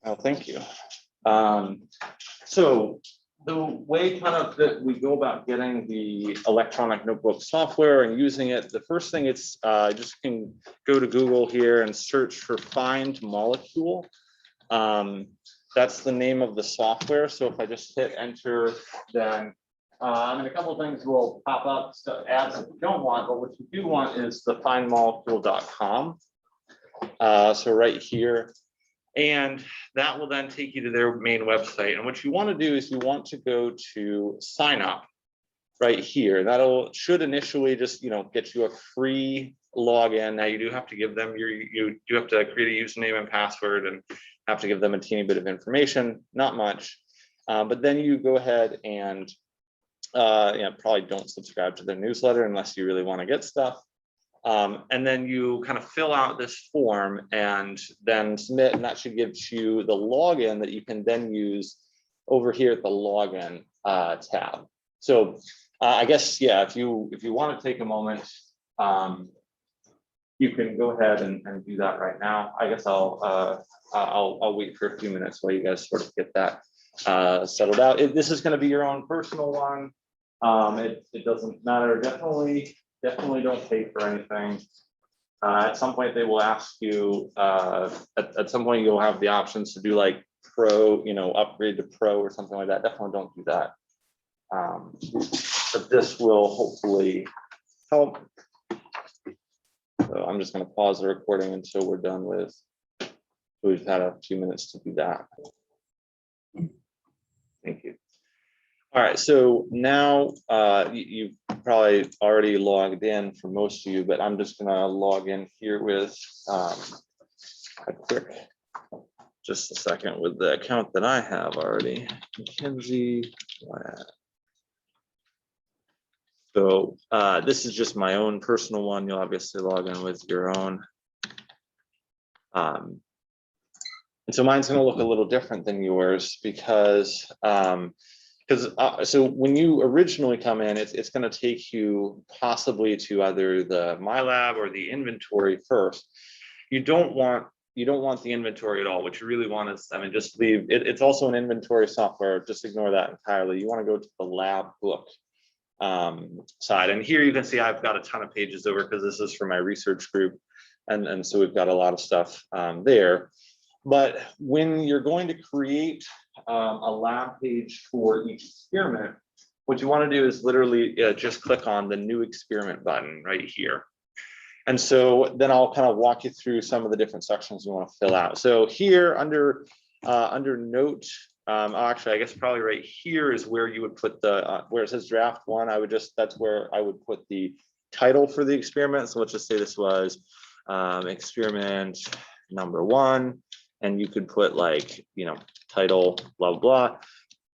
Oh, thank you. So the way kind of that we go about getting the electronic notebook software and using it, the first thing it's just can go to Google here and search for FindMolecule. That's the name of the software. So if I just hit enter, then and a couple of things will pop up, so ads that you don't want, but what you do want is the findmolecule.com. So right here, and that will then take you to their main website. And what you want to do is you want to go to sign up right here. That'll should initially just get you a free login. Now you do have to give them you do have to create a username and password and have to give them a teeny bit of information, not much. But then you go ahead and probably don't subscribe to their newsletter unless you really want to get stuff. And then you kind of fill out this form and then submit, and that should give you the login that you can then use over here at the login tab. So I guess, yeah, if you want to take a moment, you can go ahead and do that right now. I guess I'll wait for a few minutes while you guys sort of get that settled out. This is going to be your own personal one. It doesn't matter. Definitely don't pay for anything. At some point they will ask you, at some point you'll have the options to do like pro, upgrade to pro or something like that. Definitely don't do that. But this will hopefully help. So I'm just going to pause the recording until we're done with, we've had a few minutes to do that. Thank you. All right, so now you've probably already logged in for most of you, but I'm just gonna log in here with a quick, just a second, with the account that I have already, Mackenzie. So this is just my own personal one. You'll obviously log in with your own. And so mine's gonna look a little different than yours because so when you originally come in, it's going to take you possibly to either the My Lab or the inventory first. You don't want the inventory at all. What you really want is, just leave it. It's also an inventory software. Just ignore that entirely. You want to go to the lab book side. And here you can see I've got a ton of pages over because this is for my research group. And so we've got a lot of stuff there. But when you're going to create a lab page for each experiment, what you want to do is literally just click on the new experiment button right here. And so then I'll kind of walk you through some of the different sections you want to fill out. So here under note, actually, I guess probably right here is where you would put the, where it says draft one, that's where I would put the title for the experiment. So let's just say this was experiment number 1. And you could put like, title, blah, blah.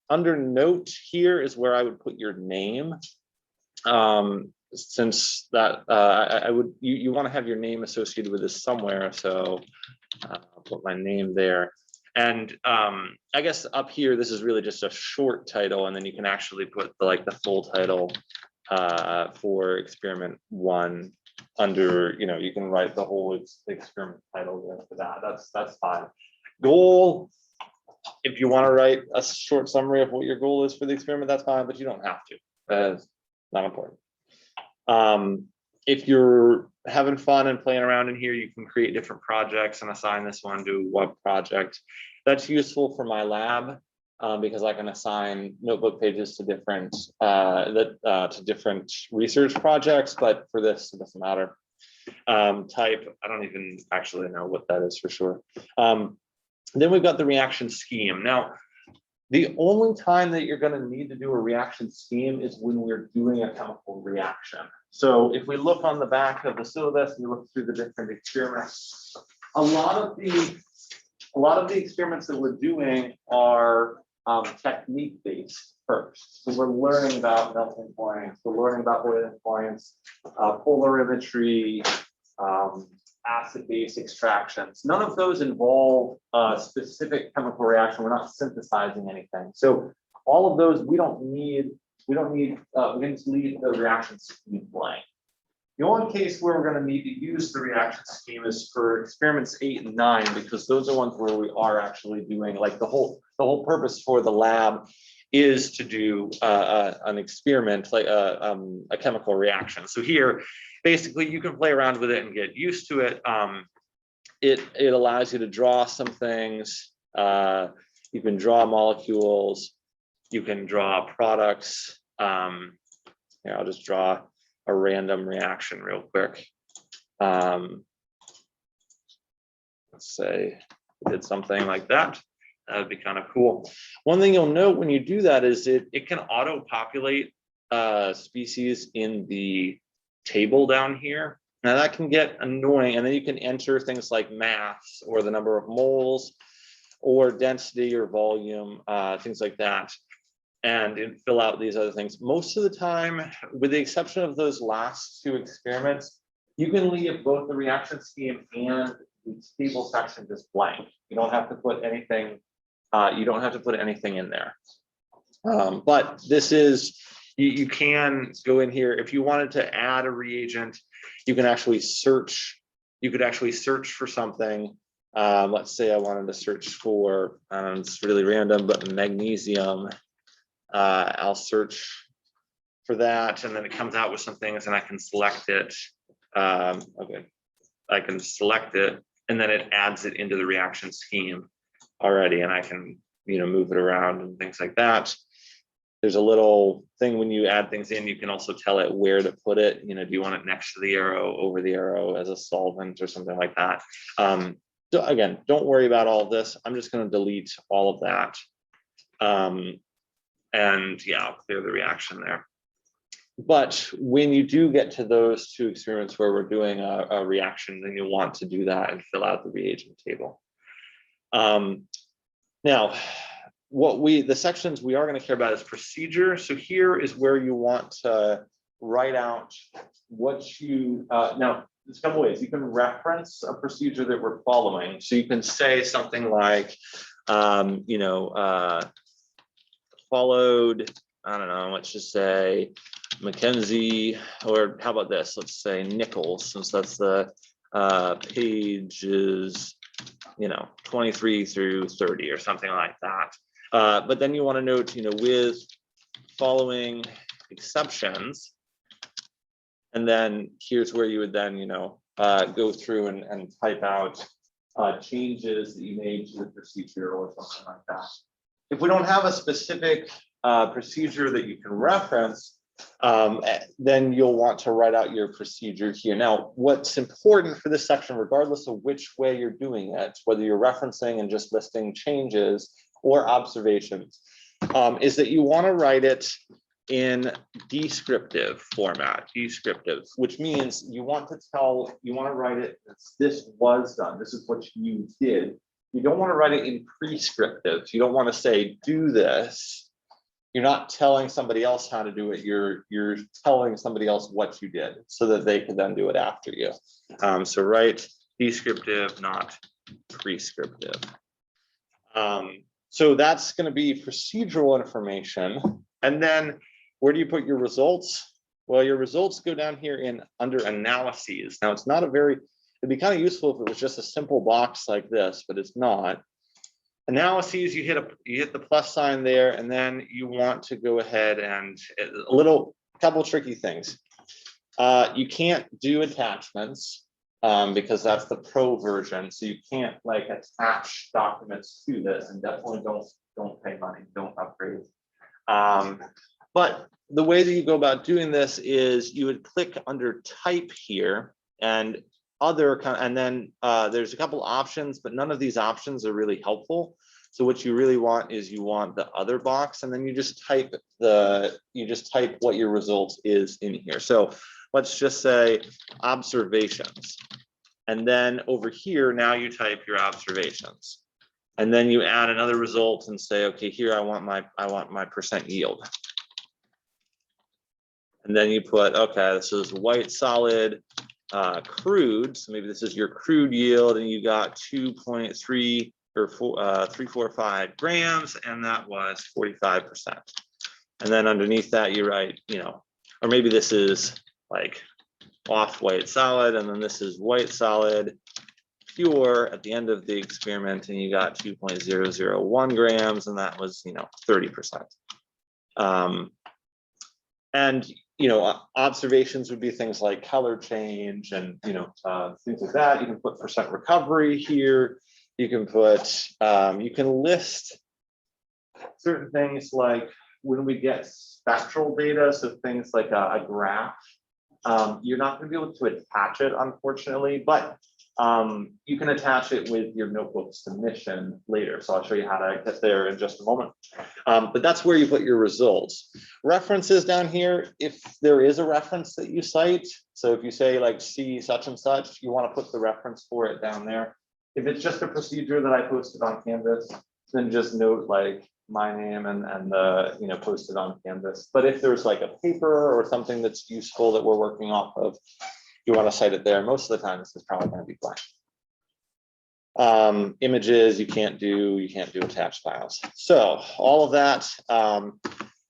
Under note here is where I would put your name. Since that, you want to have your name associated with this somewhere. So I'll put my name there. And I guess up here, this is really just a short title. And then you can actually put the full title for experiment 1. Under, you can write the whole experiment title there for that. That's fine. Goal, if you want to write a short summary of what your goal is for the experiment, that's fine, but you don't have to. That's not important. If you're having fun and playing around in here, you can create different projects and assign this one to a web project. That's useful for my lab because I can assign notebook pages to different research projects, but for this, it doesn't matter. Type, I don't even actually know what that is for sure. Then we've got the reaction scheme. Now, the only time that you're going to need to do a reaction scheme is when we're doing a chemical reaction. So if we look on the back of the syllabus and you look through the different experiments, a lot of the experiments that we're doing are technique based first. So we're learning about melting points, we're learning about boiling points, polarimetry, acid-base extractions. None of those involve a specific chemical reaction. We're not synthesizing anything. So all of those we don't need. We can just leave the reaction scheme blank. The only case where we're going to need to use the reaction scheme is for experiments 8 and 9, because those are ones where we are actually doing, like, the whole purpose for the lab is to do an experiment, like a chemical reaction. So here, basically, you can play around with it and get used to it. It allows you to draw some things. You can draw molecules. You can draw products. Here, I'll just draw a random reaction real quick. Let's say we did something like that. That would be kind of cool. One thing you'll note when you do that is it can auto-populate species in the table down here. Now that can get annoying, and then you can enter things like mass or the number of moles or density or volume, things like that, and fill out these other things. Most of the time, with the exception of those last 2 experiments, you can leave both the reaction scheme and the table section just blank. You don't have to put anything. You don't have to put anything in there. But this is, you can go in here if you wanted to add a reagent. You can actually search. You could actually search for something. Let's say I wanted to search for, it's really random, but magnesium. I'll search for that, and then it comes out with some things, and I can select it. Okay, I can select it, and then it adds it into the reaction scheme already, and I can, move it around and things like that. There's a little thing when you add things in, you can also tell it where to put it. Do you want it next to the arrow, over the arrow, as a solvent, or something like that? So again, don't worry about all of this. I'm just going to delete all of that. And yeah, I'll clear the reaction there. But when you do get to those 2 experiments where we're doing a reaction, then you'll want to do that and fill out the reagent table. Now, the sections we are going to care about is procedure. So here is where you want to write out what you, now there's a couple ways. You can reference a procedure that we're following. So you can say something like, followed, I don't know, let's just say Mackenzie, or how about this? Let's say Nichols, since that's the pages, 23 through 30 or something like that. But then you want to note, with following exceptions, and then here's where you would then, go through and type out changes that you made to the procedure or something like that. If we don't have a specific procedure that you can reference, then you'll want to write out your procedure here. Now, what's important for this section, regardless of which way you're doing it, whether you're referencing and just listing changes or observations, is that you want to write it in descriptive format, which means you want to write it, this was done, this is what you did. You don't want to write it in prescriptive. You don't want to say, do this. You're not telling somebody else how to do it. You're telling somebody else what you did so that they could then do it after you. So write descriptive, not prescriptive. So that's going to be procedural information. And then where do you put your results? Well, your results go down here under analyses. Now, it's not it'd be kind of useful if it was just a simple box like this, but it's not. Analyses, you hit the plus sign there, and then you want to go ahead and couple tricky things. You can't do attachments because that's the pro version, so you can't attach documents to this, and definitely don't pay money, don't upgrade. But the way that you go about doing this is you would click under type here and then there's a couple options, but none of these options are really helpful. So what you really want is you want the other box, and then you just type what your result is in here. So let's just say observations. And then over here, now you type your observations. And then you add another result and say, okay, here I want my percent yield. And then you put, okay, this is white solid crude. So maybe this is your crude yield, and you got 2.3 or 345 grams, and that was 45%. And then underneath that, you write, or maybe this is like off white solid, and then this is white solid pure at the end of the experiment, and you got 2.001 grams, and that was 30%. And observations would be things like color change and things like that. You can put percent recovery here. You can put you can list certain things like when we get spectral data, so things like a graph. You're not going to be able to attach it, unfortunately, but you can attach it with your notebook submission later. So I'll show you how to get there in just a moment. But that's where you put your results. References down here, if there is a reference that you cite. So if you say like see such and such, you want to put the reference for it down there. If it's just a procedure that I posted on Canvas, then just note like my name and the posted on Canvas. But if there's like a paper or something that's useful that we're working off of, you want to cite it there. Most of the time, this is probably going to be fine. Images, you can't do attached files. So all of that,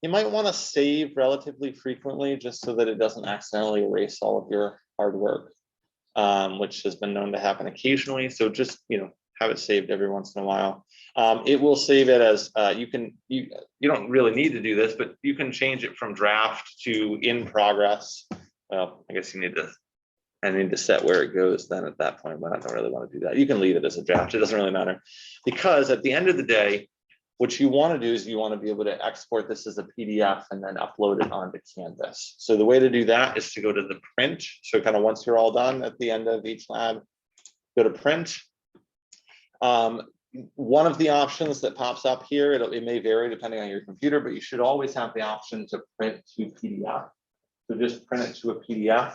you might want to save relatively frequently just so that it doesn't accidentally erase all of your hard work, which has been known to happen occasionally. So just have it saved every once in a while. It will save it as you don't really need to do this, but you can change it from draft to in progress. Well, I guess I need to set where it goes then at that point, but I don't really want to do that. You can leave it as a draft. It doesn't really matter, because at the end of the day, what you want to do is you want to be able to export this as a PDF and then upload it onto Canvas. So the way to do that is to go to the print. So kind of once you're all done at the end of each lab, go to print. One of the options that pops up here, it may vary depending on your computer, but you should always have the option to print to PDF. So just print it to a PDF.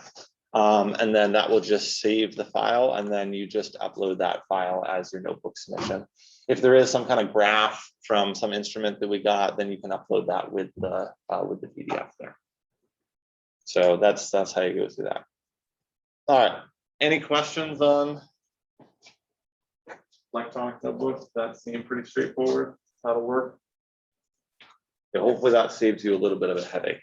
And then that will just save the file, and then you just upload that file as your notebook submission. If there is some kind of graph from some instrument that we got, then you can upload that with the PDF there. So that's how you go through that. All right. Any questions on electronic notebooks? That seemed pretty straightforward how to work. Yeah, hopefully that saves you a little bit of a headache.